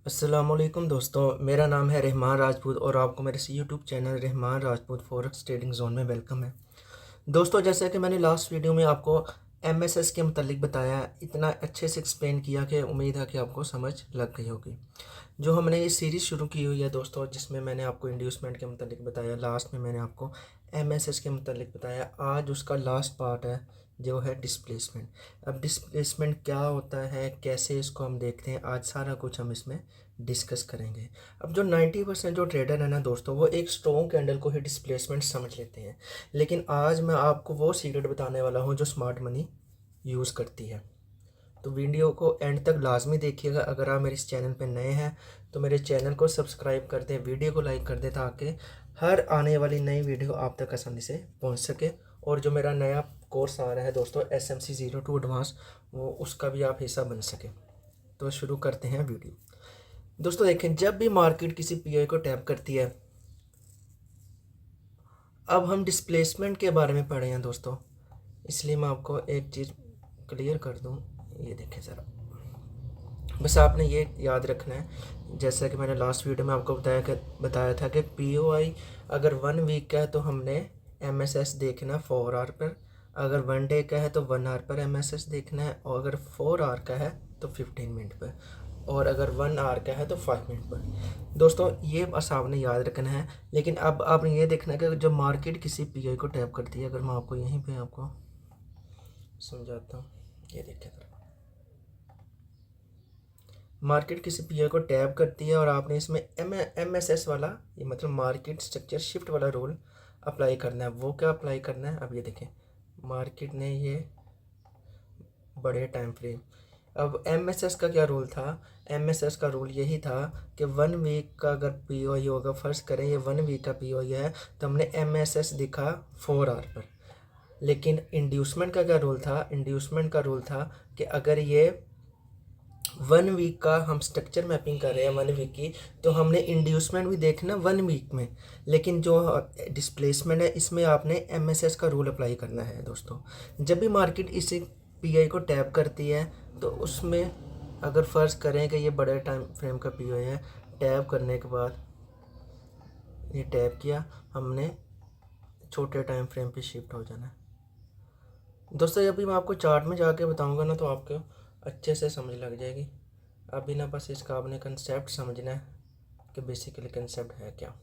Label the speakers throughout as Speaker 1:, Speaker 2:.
Speaker 1: अस्सलामुअलैकुम दोस्तों, मेरा नाम है रहमान राजपूत और आपको मेरे YouTube channel Rahman Rajput forex trading zone में वेलकम है। दोस्तों, जैसे कि मैंने लास्ट वीडियो में आपको एमएसएस के मतलब बताया, इतना अच्छे से एक्सप्लेन किया कि उम्मीद है कि आपको समझ लग गई होगी। जो हमने ये सीरीज़ शुरू की हुई है दोस्तों, जिसमें मैंने आपको इंड्यूसमेंट के मतलब बताया, लास्ट में मैंने आपको एमएसएस के मतलब बताया। आज उसका लास्ट पार्ट है जो है डिस्प्लेसमेंट। अब डिस्प्लेसमेंट क्या होता है, कैसे इसको हम देखते हैं, आज सारा कुछ हम इसमें डिस्कस करेंगे। अब जो 90% जो ट्रेडर है ना दोस्तों, वो एक स्ट्रॉन्ग कैंडल को ही डिस्प्लेसमेंट समझ लेते हैं। लेकिन आज मैं आपको वो सीक्रेट बताने वाला हूँ जो स्मार्ट मनी यूज़ करती है। तो वीडियो को एंड तक लाजमी देखिएगा। अगर आप मेरे इस चैनल पर नए हैं तो मेरे चैनल को सब्सक्राइब कर दें, वीडियो को लाइक कर दें, ताकि हर आने वाली नई वीडियो आप तक आसानी से पहुंच सके। और जो मेरा नया कोर्स आ रहा है दोस्तों, SMC 02 एडवांस, वो उसका भी आप हिस्सा बन सके। तो शुरू करते हैं वीडियो। दोस्तों देखें, जब भी मार्केट किसी पीओ को टैप करती है, अब हम डिस्प्लेसमेंट के बारे में पढ़े हैं दोस्तों, इसलिए मैं आपको एक चीज़ क्लियर कर दूं। ये देखें ज़रा, बस आपने ये याद रखना है, जैसा कि मैंने लास्ट वीडियो में आपको बताया था कि पीओआई अगर 1 वीक का है तो हमने एमएसएस देखना 4 आवर पर, अगर 1 डे का है तो 1 आवर पर एमएसएस देखना है, और अगर 4 आवर का है तो 15 मिनट पर, और अगर 1 आवर का है तो 5 मिनट पर। दोस्तों ये बस आपने याद रखना है। लेकिन अब आपने ये देखना है कि जब मार्केट किसी पीओआई को टैप करती है, अगर मैं आपको यहीं पे आपको समझाता हूँ, ये देखिए ज़रा, मार्केट किसी पीओ को टैप करती है और आपने इसमें एमएसएस वाला, ये मतलब मार्केट स्ट्रक्चर शिफ्ट वाला रूल अप्लाई करना है। वो क्या अप्लाई करना है, अब ये देखें, मार्केट ने ये बड़े टाइम फ्रेम, अब एमएसएस का क्या रूल था, एमएसएस का रूल यही था कि 1 वीक का अगर पीओई होगा, फर्स्ट करें ये 1 वीक का पीओई है, तो हमने एमएसएस दिखा 4 आवर पर। लेकिन इंड्यूसमेंट का क्या रूल था, इंड्यूसमेंट का रूल था कि अगर ये 1 वीक का हम स्ट्रक्चर मैपिंग कर रहे हैं 1 वीक की, तो हमने इंड्यूसमेंट भी देखना 1 वीक में। लेकिन जो डिस्प्लेसमेंट है, इसमें आपने एमएसएस का रूल अप्लाई करना है दोस्तों। जब भी मार्केट इसी पीआई को टैप करती है, तो उसमें अगर फ़र्ज़ करें कि ये बड़े टाइम फ्रेम का पीआई है, टैप करने के बाद ये टैप किया, हमने छोटे टाइम फ्रेम पे शिफ्ट हो जाना है दोस्तों। अभी मैं आपको चार्ट में जाके बताऊंगा ना, तो आपको अच्छे से समझ लग जाएगी। अभी ना बस इसका आपने कंसेप्ट समझना है कि बेसिकली कंसेप्ट है क्या।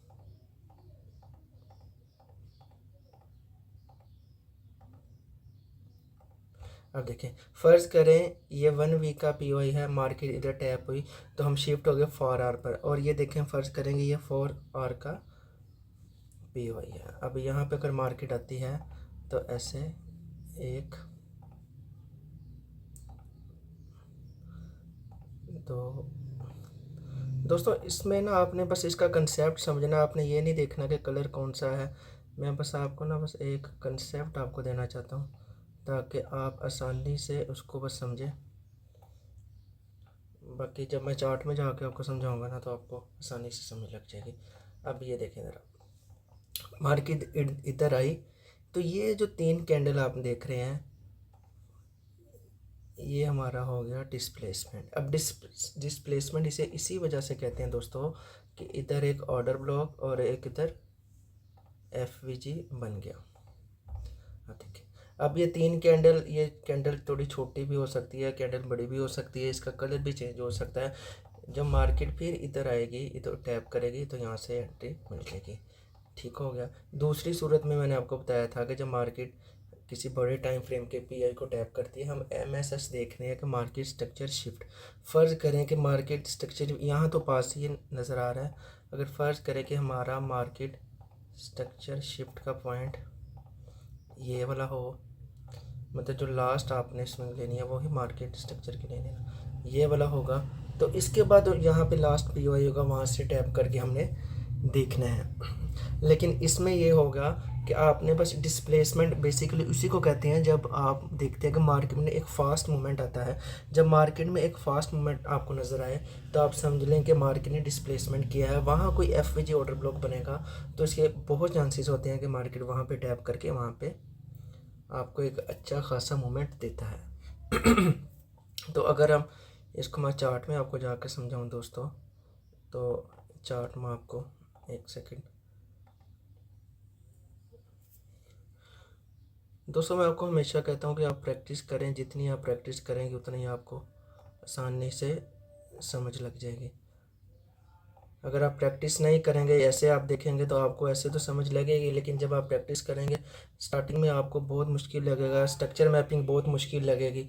Speaker 1: अब देखें, फ़र्ज़ करें ये 1 वीक का पीओआई है, मार्केट इधर टैप हुई तो हम शिफ्ट हो गए 4 आवर पर, और ये देखें फ़र्ज़ करेंगे ये 4 आवर का पीओआई है। अब यहाँ पे अगर मार्केट आती है तो ऐसे एक, दो, दोस्तों इसमें ना आपने बस इसका कंसेप्ट समझना, आपने ये नहीं देखना कि कलर कौन सा है। मैं बस आपको ना बस एक कंसेप्ट आपको देना चाहता हूँ, ताकि आप आसानी से उसको बस समझें। बाकी जब मैं चार्ट में जाके आपको समझाऊंगा ना, तो आपको आसानी से समझ लग जाएगी। अब ये देखें ज़रा, मार्केट इधर आई, तो ये जो 3 कैंडल आप देख रहे हैं, ये हमारा हो गया डिस्प्लेसमेंट। अब डिस्प्लेसमेंट इसे इसी वजह से कहते हैं दोस्तों कि इधर एक ऑर्डर ब्लॉक और एक इधर एफवीजी बन गया। अब देखिए, अब ये 3 कैंडल, ये कैंडल थोड़ी छोटी भी हो सकती है, कैंडल बड़ी भी हो सकती है, इसका कलर भी चेंज हो सकता है। जब मार्केट फिर इधर आएगी, इधर टैप करेगी, तो यहाँ से एंट्री मिल जाएगी। ठीक हो गया। दूसरी सूरत में मैंने आपको बताया था कि जब मार्केट किसी बड़े टाइम फ्रेम के पीआई को टैप करती है, हम एमएसएस देख रहे हैं कि मार्केट स्ट्रक्चर शिफ्ट। फ़र्ज़ करें कि मार्केट स्ट्रक्चर यहाँ तो पास ही नज़र आ रहा है, अगर फ़र्ज़ करें कि हमारा मार्केट स्ट्रक्चर शिफ्ट का पॉइंट ये वाला हो, मतलब जो लास्ट आपने स्विंग लेनी है वही मार्केट स्ट्रक्चर की लेनी है, ये वाला होगा, तो इसके बाद यहाँ पे लास्ट पीओआई होगा, वहाँ से टैप करके हमने देखना है। लेकिन इसमें ये होगा कि आपने बस डिस्प्लेसमेंट, बेसिकली उसी को कहते हैं जब आप देखते हैं कि मार्केट में एक फ़ास्ट मूवमेंट आता है। जब मार्केट में एक फ़ास्ट मूवमेंट आपको नज़र आए, तो आप समझ लें कि मार्केट ने डिस्प्लेसमेंट किया है, वहाँ कोई एफवीजी ऑर्डर ब्लॉक बनेगा, तो इसके बहुत चांसेस होते हैं कि मार्केट वहाँ पे टैप करके वहाँ पे आपको एक अच्छा खासा मूवमेंट देता है। तो अगर हम इसको मैं चार्ट में आपको जाकर समझाऊँ दोस्तों, तो चार्ट में आपको एक सेकंड दोस्तों, मैं आपको हमेशा कहता हूँ कि आप प्रैक्टिस करें, जितनी आप प्रैक्टिस करेंगे उतनी आपको आसानी से समझ लग जाएगी। अगर आप प्रैक्टिस नहीं करेंगे, ऐसे आप देखेंगे तो आपको ऐसे तो समझ लगेगी, लेकिन जब आप प्रैक्टिस करेंगे स्टार्टिंग में आपको बहुत मुश्किल लगेगा, स्ट्रक्चर मैपिंग बहुत मुश्किल लगेगी।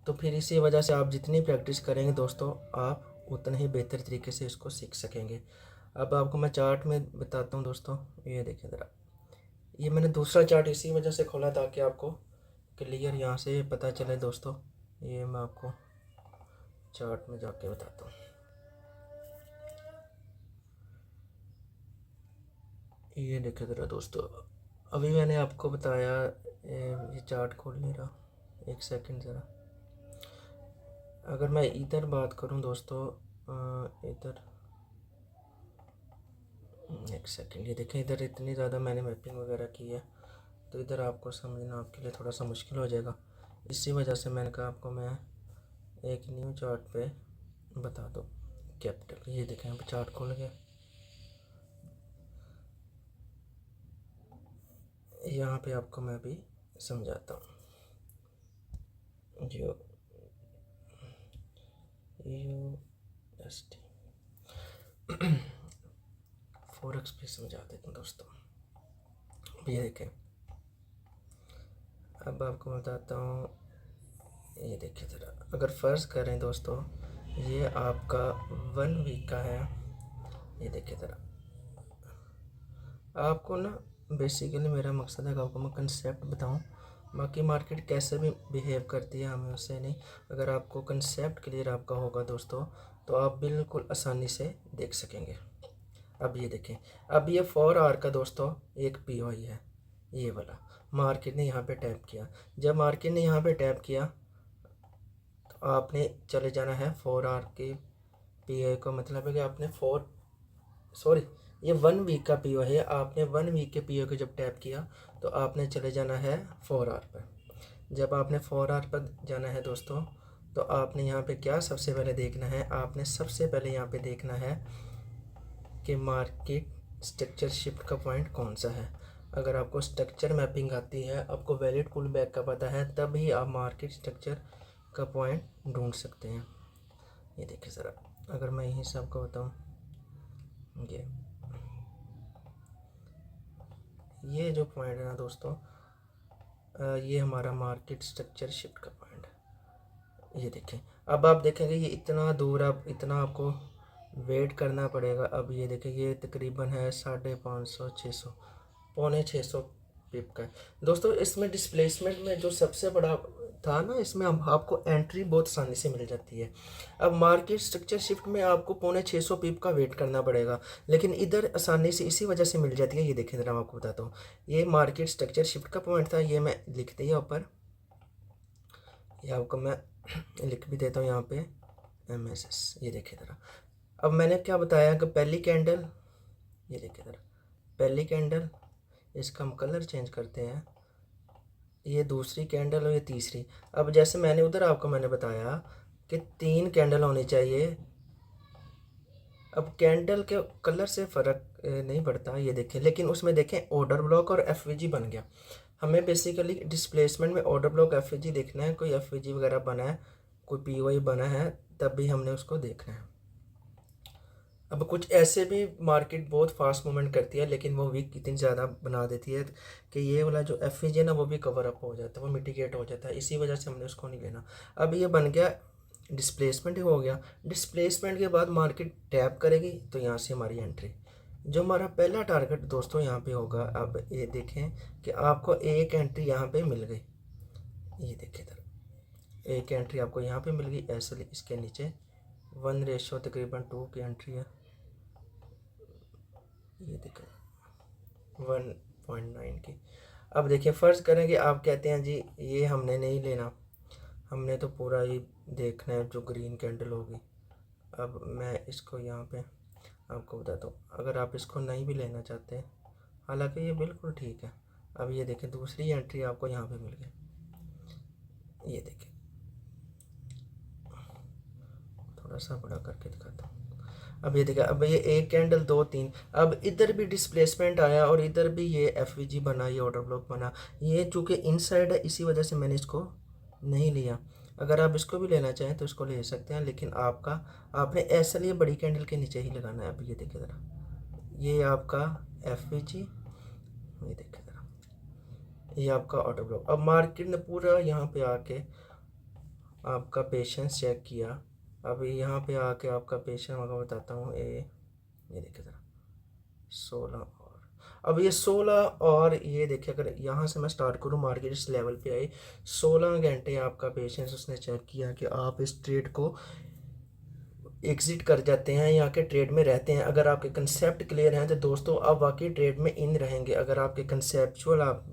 Speaker 1: तो फिर इसी वजह से आप जितनी प्रैक्टिस करेंगे दोस्तों, आप उतना ही बेहतर तरीके से इसको सीख सकेंगे। अब आपको मैं चार्ट में बताता हूँ दोस्तों। ये देखें ज़रा, ये मैंने दूसरा चार्ट इसी वजह से खोला ताकि आपको क्लियर यहाँ से पता चले दोस्तों। ये मैं आपको चार्ट में जाके बताता हूँ। ये देखें ज़रा दोस्तों, अभी मैंने आपको बताया, ये चार्ट खोल नहीं रहा, एक सेकंड ज़रा। अगर मैं इधर बात करूं दोस्तों, इधर एक सेकंड, ये देखें इधर इतनी ज़्यादा मैंने मैपिंग वगैरह की है, तो इधर आपको समझना आपके लिए थोड़ा सा मुश्किल हो जाएगा। इसी वजह से मैंने कहा आपको मैं एक न्यू चार्ट पे बता दो कैपिटल। ये देखें अब चार्ट खोल गया, यहाँ पे आपको मैं भी समझाता हूँ। जो USD फॉरेक्स पे समझा देता हूँ दोस्तों। ये देखें, अब आपको बताता हूँ। ये देखिए ज़रा, अगर फ़र्ज़ करें दोस्तों, ये आपका 1 वीक का है। ये देखिए ज़रा, आपको ना बेसिकली मेरा मकसद है कि आपको मैं कंसेप्ट बताऊं, बाकी मार्केट कैसे भी बिहेव करती है हमें उससे नहीं। अगर आपको कंसेप्ट क्लियर आपका होगा दोस्तों, तो आप बिल्कुल आसानी से देख सकेंगे। अब ये देखें, अब ये 4 आवर का दोस्तों एक POI है, ये वाला मार्केट ने यहाँ पे टैप किया। जब मार्केट ने यहाँ पे टैप किया तो आपने चले जाना है 4 आवर के POI का, मतलब है कि आपने ये 1 वीक का PO है। आपने 1 वीक के PO को जब टैप किया तो आपने चले जाना है 4 आवर पर। जब आपने 4 आवर पर जाना है दोस्तों, तो आपने यहाँ पे क्या सबसे पहले देखना है, आपने सबसे पहले यहाँ पे देखना है कि मार्केट स्ट्रक्चर शिफ्ट का पॉइंट कौन सा है। अगर आपको स्ट्रक्चर मैपिंग आती है, आपको वैलिड पुल बैक का पता है, तभी आप मार्केट स्ट्रक्चर का पॉइंट ढूंढ सकते हैं। ये देखिए ज़रा, अगर मैं यही से आपको बताऊँ, ये जो पॉइंट है ना दोस्तों, ये हमारा मार्केट स्ट्रक्चर शिफ्ट का पॉइंट है। ये देखें, अब आप देखेंगे ये इतना दूर, अब इतना आपको वेट करना पड़ेगा। अब ये देखें, ये तकरीबन है 550 600 पौने 600 पिप का है दोस्तों। इसमें डिस्प्लेसमेंट में जो सबसे बड़ा था ना, इसमें आपको एंट्री बहुत आसानी से मिल जाती है। अब मार्केट स्ट्रक्चर शिफ्ट में आपको पौने 600 पिप का वेट करना पड़ेगा, लेकिन इधर आसानी से इसी वजह से मिल जाती है। ये देखें ज़रा, मैं आपको बताता हूँ, ये मार्केट स्ट्रक्चर शिफ्ट का पॉइंट था, ये मैं लिख दिया ऊपर, ये आपको मैं लिख भी देता हूँ यहाँ पे MSS। ये देखें ज़रा, अब मैंने क्या बताया कि पहली कैंडल, ये देखें ज़रा, पहली कैंडल, इसका हम कलर चेंज करते हैं, ये दूसरी कैंडल और ये तीसरी। अब जैसे मैंने उधर आपको मैंने बताया कि 3 कैंडल होनी चाहिए। अब कैंडल के कलर से फ़र्क नहीं पड़ता, ये देखें, लेकिन उसमें देखें ऑर्डर ब्लॉक और FVG बन गया। हमें बेसिकली डिस्प्लेसमेंट में ऑर्डर ब्लॉक FVG देखना है, कोई FVG वगैरह बना है, कोई POI बना है, तब भी हमने उसको देखना है। अब कुछ ऐसे भी मार्केट बहुत फास्ट मूवमेंट करती है, लेकिन वो वीक इतनी ज़्यादा बना देती है कि ये वाला जो FVG है ना, वो भी कवर अप हो जाता है, वो मिटिगेट हो जाता है। इसी वजह से हमने उसको नहीं लेना। अब ये बन गया डिस्प्लेसमेंट, ही हो गया। डिस्प्लेसमेंट के बाद मार्केट टैप करेगी तो यहाँ से हमारी एंट्री, जो हमारा पहला टारगेट दोस्तों यहाँ पे होगा। अब ये देखें कि आपको एक एंट्री यहाँ पे मिल गई, ये देखें इधर एक एंट्री आपको यहाँ पे मिल गई। ऐसे इसके नीचे 1 तकरीबन 2 की एंट्री है, ये देखें 1.9 की। अब देखिए, फ़र्ज़ करेंगे आप कहते हैं जी ये हमने नहीं लेना, हमने तो पूरा ही देखना है जो ग्रीन कैंडल होगी। अब मैं इसको यहाँ पे आपको बताता हूँ, अगर आप इसको नहीं भी लेना चाहते, हालांकि ये बिल्कुल ठीक है। अब ये देखें, दूसरी एंट्री आपको यहाँ पे मिल गई, ये देखें, थोड़ा सा बड़ा करके दिखाता हूँ। अब ये देखा, अब ये एक कैंडल दो तीन, अब इधर भी डिस्प्लेसमेंट आया और इधर भी ये एफ बना, ये ऑर्डर ब्लॉक बना। ये चूँकि इनसाइड है इसी वजह से मैंने इसको नहीं लिया। अगर आप इसको भी लेना चाहें तो इसको ले सकते हैं, लेकिन आपने ऐसा लिए बड़ी कैंडल के नीचे ही लगाना है। अब ये देखिए ज़रा, ये आपका एफ ये देखिए ज़रा, ये आपका ऑर्डर ब्लॉक। अब मार्केट ने पूरा यहाँ पे आके आपका पेशेंस चेक किया। अब यहाँ पे आके आपका पेशेंस मैं बताता हूँ, ये देखिए ज़रा 16 और, अब ये 16 और ये देखिए, अगर यहाँ से मैं स्टार्ट करूँ, मार्केट इस लेवल पे आई, 16 घंटे आपका पेशेंस उसने चेक किया कि आप इस ट्रेड को एग्जिट कर जाते हैं या के ट्रेड में रहते हैं। अगर आपके कंसेप्ट क्लियर हैं तो दोस्तों आप वाकई ट्रेड में इन रहेंगे। अगर आपके कंसेप्चुअल आप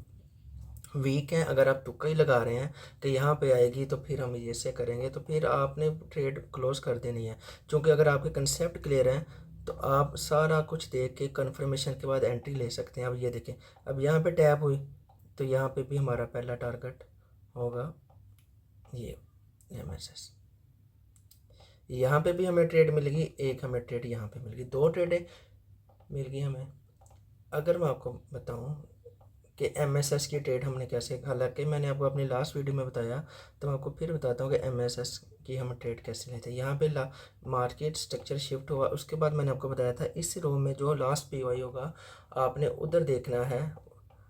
Speaker 1: वीक हैं, अगर आप तुक्का ही लगा रहे हैं कि यहाँ पे आएगी तो फिर हम ये से करेंगे, तो फिर आपने ट्रेड क्लोज कर देनी है। क्योंकि अगर आपके कंसेप्ट क्लियर हैं तो आप सारा कुछ देख के कंफर्मेशन के बाद एंट्री ले सकते हैं। अब ये देखें, अब यहाँ पे टैप हुई तो यहाँ पे भी हमारा पहला टारगेट होगा ये MSS। यहाँ पे भी हमें ट्रेड मिलेगी, एक हमें ट्रेड यहाँ पे मिल गई, दो ट्रेडें मिल गई हमें। अगर मैं आपको बताऊँ कि MSS की ट्रेड हमने कैसे, हालांकि मैंने आपको अपनी लास्ट वीडियो में बताया, तो मैं आपको फिर बताता हूँ कि MSS की हम ट्रेड कैसे लेते हैं। यहाँ पे मार्केट स्ट्रक्चर शिफ्ट हुआ, उसके बाद मैंने आपको बताया था इस रो में जो लास्ट POI होगा आपने उधर देखना है।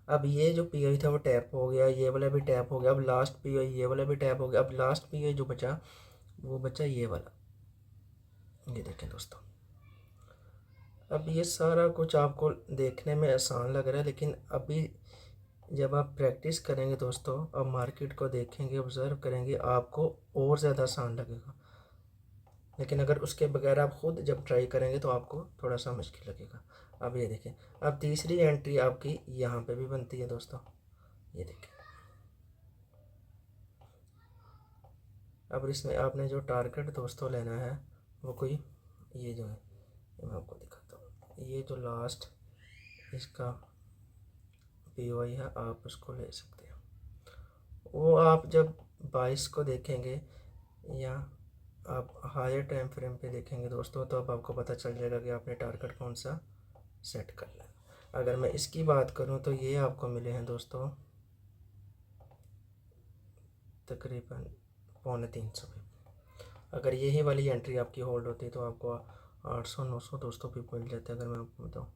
Speaker 1: अब ये जो POI था वो टैप हो गया, ये वाला भी टैप हो गया, अब लास्ट POI ये वाला भी टैप हो गया। अब लास्ट POI जो बचा वो बचा ये वाला, ये देखें दोस्तों। अब ये सारा कुछ आपको देखने में आसान लग रहा है, लेकिन अभी जब आप प्रैक्टिस करेंगे दोस्तों, अब मार्केट को देखेंगे, ऑब्ज़र्व करेंगे, आपको और ज़्यादा आसान लगेगा। लेकिन अगर उसके बगैर आप खुद जब ट्राई करेंगे तो आपको थोड़ा सा मुश्किल लगेगा। अब ये देखें, अब तीसरी एंट्री आपकी यहाँ पे भी बनती है दोस्तों, ये देखें। अब इसमें आपने जो टारगेट दोस्तों लेना है वो कोई ये जो है, ये मैं आपको दिखाता हूँ, ये जो लास्ट इसका POI है आप उसको ले सकते हैं। वो आप जब 22 को देखेंगे या आप हायर टाइम फ्रेम पे देखेंगे दोस्तों, तो अब आपको पता चल जाएगा कि आपने टारगेट कौन सा सेट करना है। अगर मैं इसकी बात करूं तो ये आपको मिले हैं दोस्तों तकरीबन 350 पे। अगर यही वाली एंट्री आपकी होल्ड होती तो आपको 800-900 दोस्तों भी मिल जाते। अगर मैं आपको बताऊँ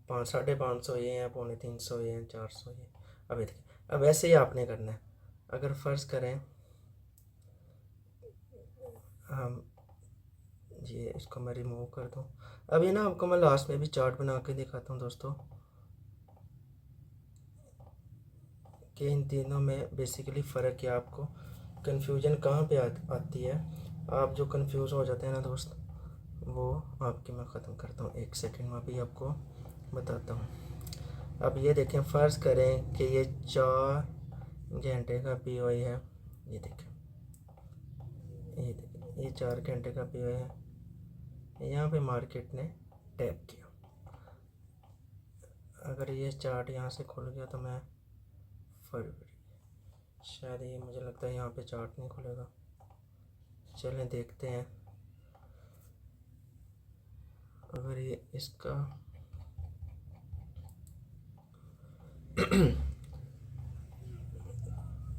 Speaker 1: 500-550 ये हैं, 350 ये हैं, 400 ये। अब ये देखिए, अब ऐसे ही आपने करना है। अगर फ़र्ज़ करें हम ये इसको मैं रिमूव कर दूँ, अब ये ना आपको मैं लास्ट में भी चार्ट बना के दिखाता हूँ दोस्तों कि इन तीनों में बेसिकली फ़र्क क्या, आपको कन्फ्यूजन कहाँ पे आती है। आप जो कंफ्यूज हो जाते हैं ना दोस्त, वो आपकी मैं ख़त्म करता हूँ, एक सेकंड में अभी आपको बताता हूँ। अब ये देखें, फ़र्ज़ करें कि ये 4 घंटे का POI है, ये देखें, ये 4 घंटे का POI है, यहाँ पे मार्केट ने टैप किया। अगर ये चार्ट यहाँ से खुल गया तो मैं फरवरी, शायद ये मुझे लगता है यहाँ पे चार्ट नहीं खुलेगा, चलें देखते हैं। अगर ये इसका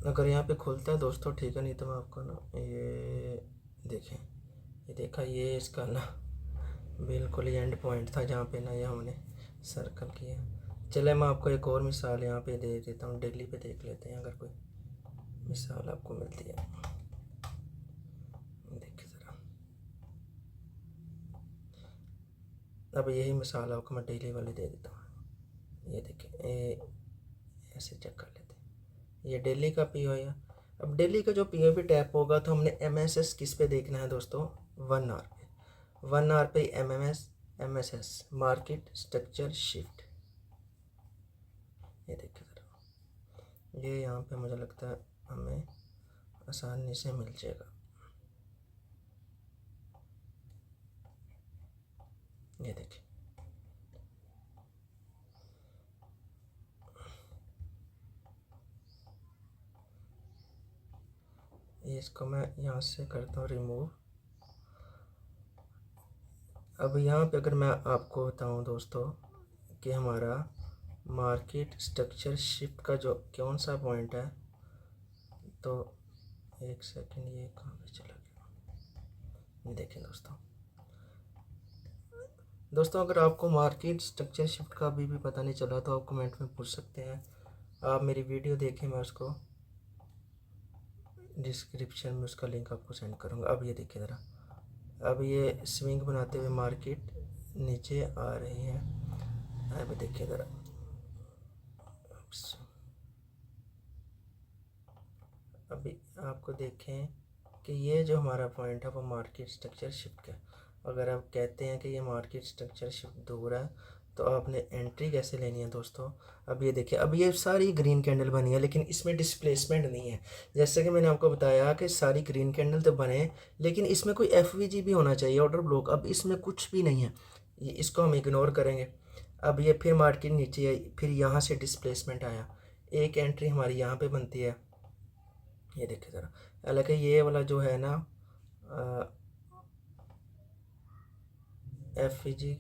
Speaker 1: अगर यहाँ पे खुलता है दोस्तों ठीक है, नहीं तो मैं आपको ना ये देखें, ये देखा, ये इसका ना बिल्कुल ही एंड पॉइंट था जहाँ पे ना ये हमने सर्कल किया। चले मैं आपको एक और मिसाल यहाँ पे दे देता हूँ, डेली पे देख लेते हैं अगर कोई मिसाल आपको मिलती है। देखिए ज़रा, अब यही मिसाल आपको मैं डेली वाली दे देता हूँ। ये देखिए, ऐसे चेक कर लेते हैं, ये डेली का POI है। अब डेली का जो POI पे टैप होगा तो हमने MSS किस पे देखना है दोस्तों, 1 आवर पे। 1 आवर पे MSS मार्केट स्ट्रक्चर शिफ्ट, ये देखिए ज़रा, ये यहाँ पे मुझे लगता है हमें आसानी से मिल जाएगा। ये देखिए, इसको मैं यहाँ से करता हूँ रिमूव। अब यहाँ पे अगर मैं आपको बताऊँ दोस्तों कि हमारा मार्केट स्ट्रक्चर शिफ्ट का जो कौन सा पॉइंट है, तो एक सेकंड, ये कहाँ पे चला गया, ये देखें दोस्तों अगर आपको मार्केट स्ट्रक्चर शिफ्ट का अभी भी पता नहीं चला तो आप कमेंट में पूछ सकते हैं। आप मेरी वीडियो देखें, मैं उसको डिस्क्रिप्शन में उसका लिंक आपको सेंड करूँगा। अब ये देखिए ज़रा, अब ये स्विंग बनाते हुए मार्केट नीचे आ रही है। अब देखिए ज़रा, अभी आपको देखें कि ये जो हमारा पॉइंट है वो मार्केट स्ट्रक्चर शिफ्ट का। अगर आप कहते हैं कि ये मार्केट स्ट्रक्चर शिफ्ट दूर है तो आपने एंट्री कैसे लेनी है दोस्तों। अब ये देखिए, अब ये सारी ग्रीन कैंडल बनी है लेकिन इसमें डिस्प्लेसमेंट नहीं है। जैसे कि मैंने आपको बताया कि सारी ग्रीन कैंडल तो बने लेकिन इसमें कोई एफवीजी भी होना चाहिए, ऑर्डर ब्लॉक। अब इसमें कुछ भी नहीं है, ये इसको हम इग्नोर करेंगे। अब ये फिर मार्केट नीचे आई, फिर यहाँ से डिस्प्लेसमेंट आया, एक एंट्री हमारी यहाँ पे बनती है। ये देखिए ज़रा, हालांकि ये वाला जो है ना एफ जी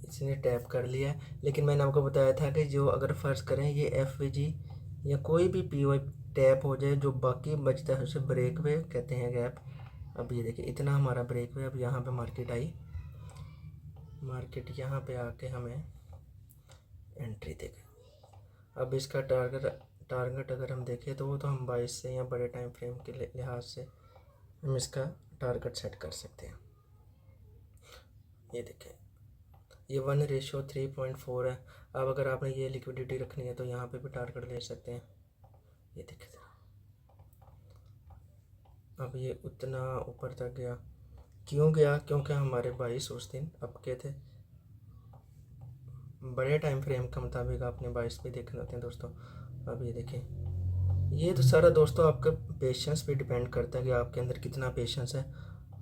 Speaker 1: इसने टैप कर लिया है, लेकिन मैंने आपको बताया था कि जो अगर फ़र्ज़ करें ये एफ जी या कोई भी पी वाई टैप हो जाए, जो बाकी बचता है उसे ब्रेक वे कहते हैं, गैप। अब ये देखिए इतना हमारा ब्रेक वे, अब यहाँ पे मार्केट आई, मार्केट यहाँ पे आके हमें एंट्री दे गई। अब इसका टारगेट अगर हम देखें तो वो तो हम 22 से या बड़े टाइम फ्रेम के लिहाज से हम इसका टारगेट सेट कर सकते हैं। ये देखें, ये 1:3.4 है। अब अगर आपने ये लिक्विडिटी रखनी है तो यहाँ पे भी टारगेट ले सकते हैं। ये देखें ज़रा, अब ये उतना ऊपर तक गया, क्यों गया? क्योंकि हमारे 22 उस दिन अब के थे। बड़े टाइम फ्रेम के मुताबिक आपने 22 पे देखने होते हैं दोस्तों। अब ये देखें, ये तो सारा दोस्तों आपके पेशेंस पे डिपेंड करता है कि आपके अंदर कितना पेशेंस है,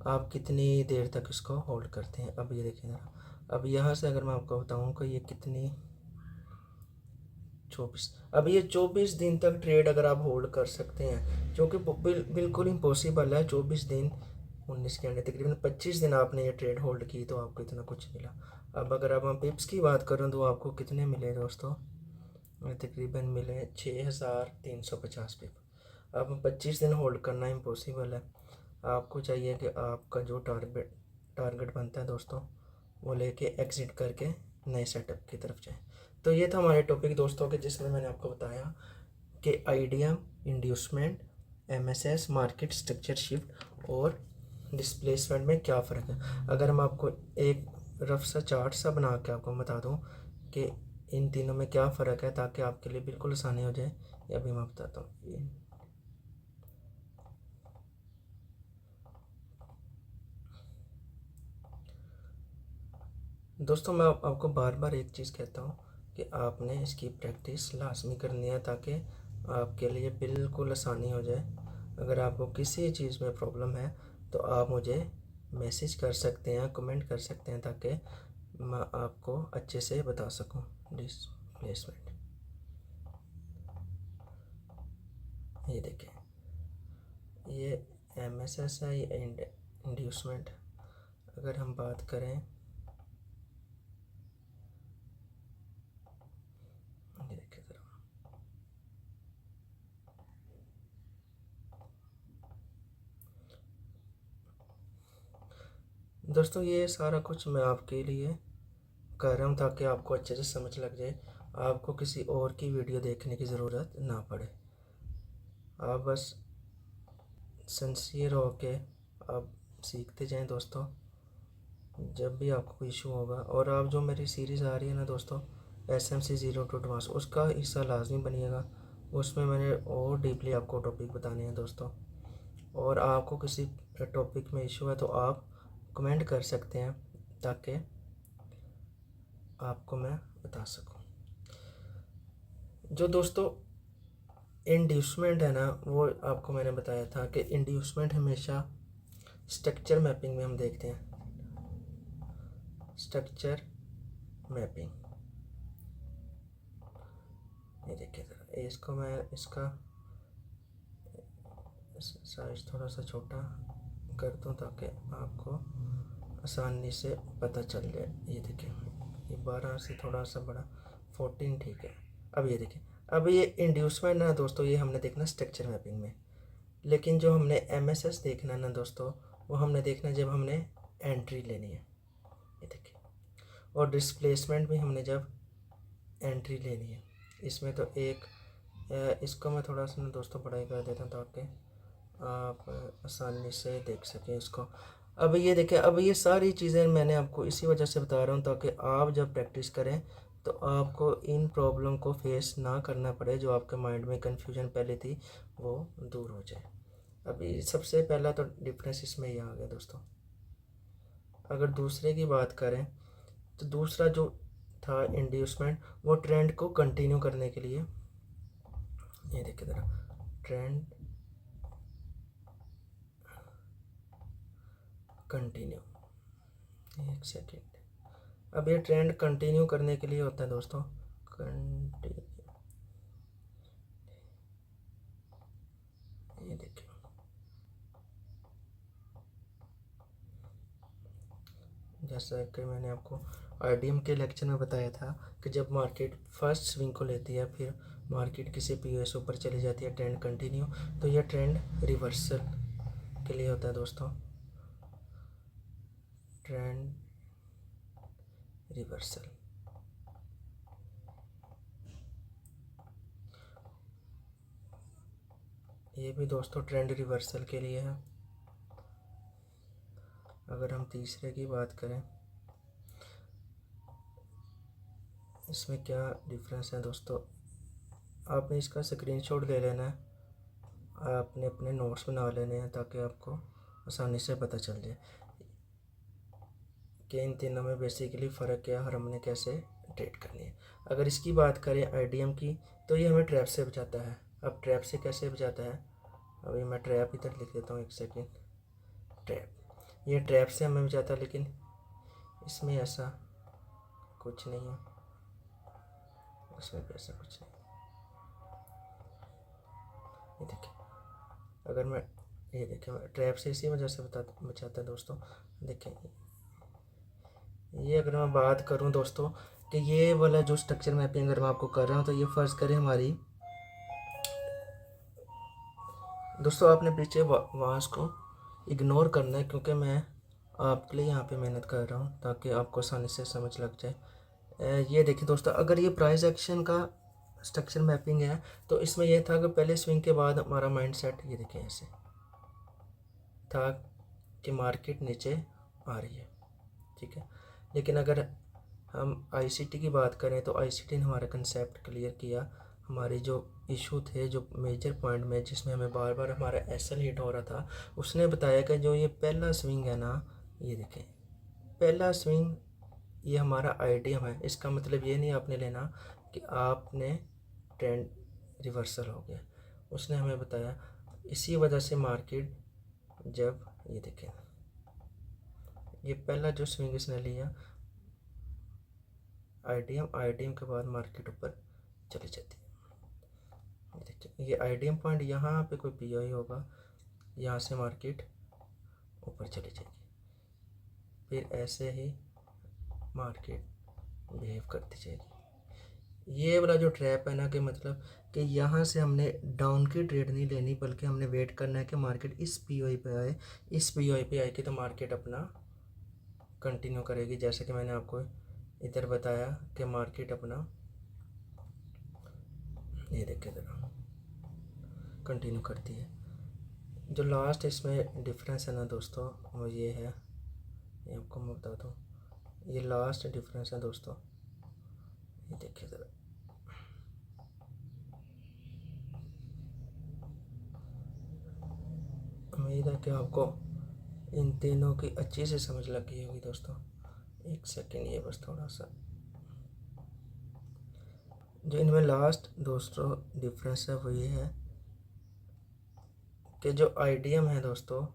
Speaker 1: आप कितनी देर तक इसको होल्ड करते हैं। अब ये देखें ज़रा, अब यहाँ से अगर मैं आपको बताऊँ कि ये कितनी 24, अब ये 24 दिन तक ट्रेड अगर आप होल्ड कर सकते हैं, जो कि बिल्कुल इम्पॉसिबल है। 24 दिन 19 घंटे तकरीबन 25 दिन आपने ये ट्रेड होल्ड की तो आपको इतना कुछ मिला। अब अगर अब हम पिप्स की बात करें तो आपको कितने मिले दोस्तों, तकरीबन मिले 6350 पिप। अब 25 दिन होल्ड करना इम्पॉसिबल है। आपको चाहिए कि आपका जो टारगेट बनता है दोस्तों वो लेके एग्ज़िट करके नए सेटअप की तरफ जाए। तो ये था हमारे टॉपिक दोस्तों के, जिसमें मैंने आपको बताया कि idea, inducement, MSS, market structure shift और डिस्प्लेसमेंट में क्या फ़र्क है। अगर मैं आपको एक रफ सा चार्ट सा बना के आपको बता दूं कि इन तीनों में क्या फ़र्क है ताकि आपके लिए बिल्कुल आसानी हो जाए, ये अभी मैं बताता हूँ। दोस्तों मैं आपको बार बार एक चीज़ कहता हूँ कि आपने इसकी प्रैक्टिस लाजमी करनी है ताकि आपके लिए बिल्कुल आसानी हो जाए। अगर आपको किसी चीज़ में प्रॉब्लम है तो आप मुझे मैसेज कर सकते हैं, कमेंट कर सकते हैं, ताकि मैं आपको अच्छे से बता सकूं। डिस्प्लेसमेंट, ये देखें, ये एमएसएस है, ये इंड्यूसमेंट। अगर हम बात करें, ये देखें ज़रा, दोस्तों ये सारा कुछ मैं आपके लिए कर रहा हूँ ताकि आपको अच्छे से समझ लग जाए, आपको किसी और की वीडियो देखने की ज़रूरत ना पड़े। आप बस सिंसियर हो के आप सीखते जाएं दोस्तों। जब भी आपको कोई इशू होगा, और आप जो मेरी सीरीज़ आ रही है ना दोस्तों, SMC 0 to एडवांस, उसका हिस्सा लाजमी बनिएगा। उसमें मैंने और डीपली आपको टॉपिक बताने हैं दोस्तों। और आपको किसी टॉपिक में इशू है तो आप कमेंट कर सकते हैं ताकि आपको मैं बता सकूं। जो दोस्तों इंड्यूसमेंट है ना, वो आपको मैंने बताया था कि इंड्यूसमेंट हमेशा स्ट्रक्चर मैपिंग में हम देखते हैं। स्ट्रक्चर मैपिंग, ये देखिए ज़रा, इसको मैं इसका साइज थोड़ा सा छोटा कर दूं ताकि आपको आसानी से पता चल जाए। ये देखिए, ये 12 से थोड़ा सा बड़ा, 14 ठीक है। अब ये देखिए, अब ये इंड्यूसमेंट ना दोस्तों, ये हमने देखना स्ट्रक्चर मैपिंग में, लेकिन जो हमने MSS देखना है ना दोस्तों, वो हमने देखना जब हमने एंट्री लेनी है। ये देखिए, और डिस्प्लेसमेंट भी हमने जब एंट्री लेनी है। इसमें तो एक इसको मैं थोड़ा सा ना दोस्तों पढ़ाई कर देता हूँ ताकि आप आसानी से देख सकें इसको। अब ये देखें, अब ये सारी चीज़ें मैंने आपको इसी वजह से बता रहा हूँ ताकि आप जब प्रैक्टिस करें तो आपको इन प्रॉब्लम को फेस ना करना पड़े, जो आपके माइंड में कन्फ्यूजन पहले थी वो दूर हो जाए। अभी सबसे पहला तो डिफरेंस इसमें ये आ गया दोस्तों। अगर दूसरे की बात करें तो दूसरा जो था इंड्यूसमेंट, वो ट्रेंड को कंटिन्यू करने के लिए, ये देखिए ज़रा, ट्रेंड कंटिन्यू, एक सेकेंड। अब ये ट्रेंड कंटिन्यू करने के लिए होता है दोस्तों, कंटिन्यू, ये देखिए, जैसा कि मैंने आपको RDM के लेक्चर में बताया था कि जब मार्केट फर्स्ट स्विंग को लेती है, फिर मार्केट किसी POS ऊपर चली जाती है, ट्रेंड कंटिन्यू, तो यह ट्रेंड रिवर्सल के लिए होता है दोस्तों, ट्रेंड रिवर्सल। ये भी दोस्तों ट्रेंड रिवर्सल के लिए है। अगर हम तीसरे की बात करें, इसमें क्या डिफरेंस है दोस्तों, आपने इसका स्क्रीनशॉट ले लेना है, आपने अपने नोट्स बना लेने हैं ताकि आपको आसानी से पता चल जाए कि इन तीनों में बेसिकली फ़र्क क्या है और हमने कैसे ट्रेड करनी है। अगर इसकी बात करें IDM की, तो ये हमें ट्रैप से बचाता है। अब ट्रैप से कैसे बचाता है, अभी मैं ट्रैप इधर लिख देता हूँ, एक सेकेंड। ट्रैप, ये ट्रैप से हमें बचाता है, लेकिन इसमें ऐसा कुछ नहीं है, इसमें भी ऐसा कुछ नहीं। ये देखिए, अगर मैं, ये देखिए, ट्रैप से इसी वजह से बचाता है दोस्तों। देखें, ये अगर मैं बात करूं दोस्तों कि ये वाला जो स्ट्रक्चर मैपिंग अगर मैं आपको कर रहा हूं, तो ये फ़र्ज़ करें हमारी, दोस्तों आपने पीछे आवाज़ को इग्नोर करना है क्योंकि मैं आपके लिए यहाँ पे मेहनत कर रहा हूँ ताकि आपको आसानी से समझ लग जाए। ये देखिए दोस्तों, अगर ये प्राइस एक्शन का स्ट्रक्चर मैपिंग है तो इसमें यह था कि पहले स्विंग के बाद हमारा माइंड सेट, ये देखिए, ऐसे था कि मार्केट नीचे आ रही है, ठीक है। लेकिन अगर हम ICT की बात करें तो ICT ने हमारा कंसेप्ट क्लियर किया, हमारी जो इशू थे, जो मेजर पॉइंट में जिसमें हमें बार बार हमारा SL हिट हो रहा था, उसने बताया कि जो ये पहला स्विंग है ना, ये देखें, पहला स्विंग ये हमारा IDM है। इसका मतलब ये नहीं आपने लेना कि आपने ट्रेंड रिवर्सल हो गया, उसने हमें बताया इसी वजह से मार्केट जब, ये देखें, ये पहला जो स्विंग इसने लिया IDM के बाद मार्केट ऊपर चली जाती है। देखिए, ये IDM पॉइंट, यहाँ पे कोई PI होगा, यहाँ से मार्केट ऊपर चली जाएगी, फिर ऐसे ही मार्केट बिहेव करती जाएगी। ये वाला जो ट्रैप है ना, कि मतलब कि यहाँ से हमने डाउन की ट्रेड नहीं लेनी, बल्कि हमने वेट करना है कि मार्केट इस PI पे आए, इस PI पे आएगी तो मार्केट अपना कंटिन्यू करेगी। जैसे कि मैंने आपको इधर बताया कि मार्केट अपना, ये देखिए ज़रा, कंटिन्यू करती है। जो लास्ट इसमें डिफरेंस है ना दोस्तों, वो ये है, ये आपको मैं बता दूँ, ये लास्ट डिफरेंस है दोस्तों, ये देखिए ज़रा, उम्मीद है कि आपको इन तीनों की अच्छी से समझ लग गई होगी दोस्तों। एक सेकेंड, ये बस थोड़ा सा, जो इनमें लास्ट दोस्तों डिफरेंस है वो ये है कि जो IDM है दोस्तों,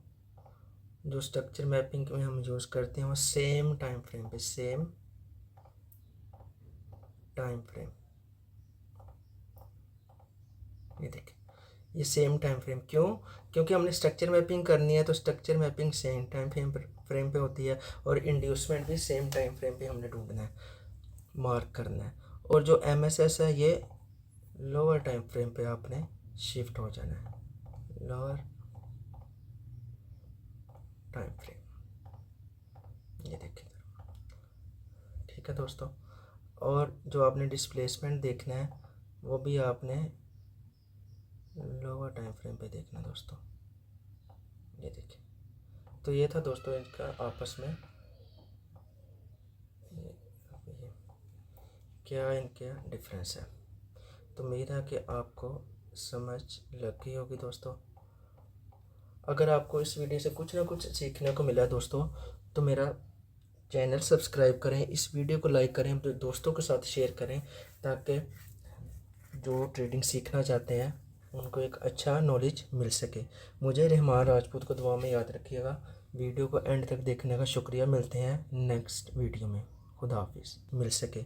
Speaker 1: जो स्ट्रक्चर मैपिंग में हम यूज़ करते हैं, वो सेम टाइम फ्रेम पे, सेम टाइम फ्रेम, ये देखिए, ये सेम टाइम फ्रेम, क्यों? क्योंकि हमने स्ट्रक्चर मैपिंग करनी है तो structure mapping same time frame पे होती है, और इंड्यूसमेंट भी सेम टाइम फ्रेम पे हमने ढूंढना है, मार्क करना है। और जो MSS है ये लोअर टाइम फ्रेम पे आपने शिफ्ट हो जाना है, लोअर टाइम फ्रेम, ये देखिए। ठीक है दोस्तों, और जो आपने डिस्प्लेसमेंट देखना है वो भी आपने लोअर टाइम फ्रेम पे देखना है दोस्तों, ये देखिए। तो ये था दोस्तों इनका आपस में ये क्या इनके डिफरेंस है। तो उम्मीद है कि आपको समझ लग गई होगी दोस्तों। अगर आपको इस वीडियो से कुछ ना कुछ सीखने को मिला दोस्तों, तो मेरा चैनल सब्सक्राइब करें, इस वीडियो को लाइक करें, अपने दोस्तों के साथ शेयर करें, ताकि जो ट्रेडिंग सीखना चाहते हैं उनको एक अच्छा नॉलेज मिल सके। मुझे रहमान राजपूत को दुआ में याद रखिएगा। वीडियो को एंड तक देखने का शुक्रिया। मिलते हैं नेक्स्ट वीडियो में। खुदा हाफिज़। मिल सके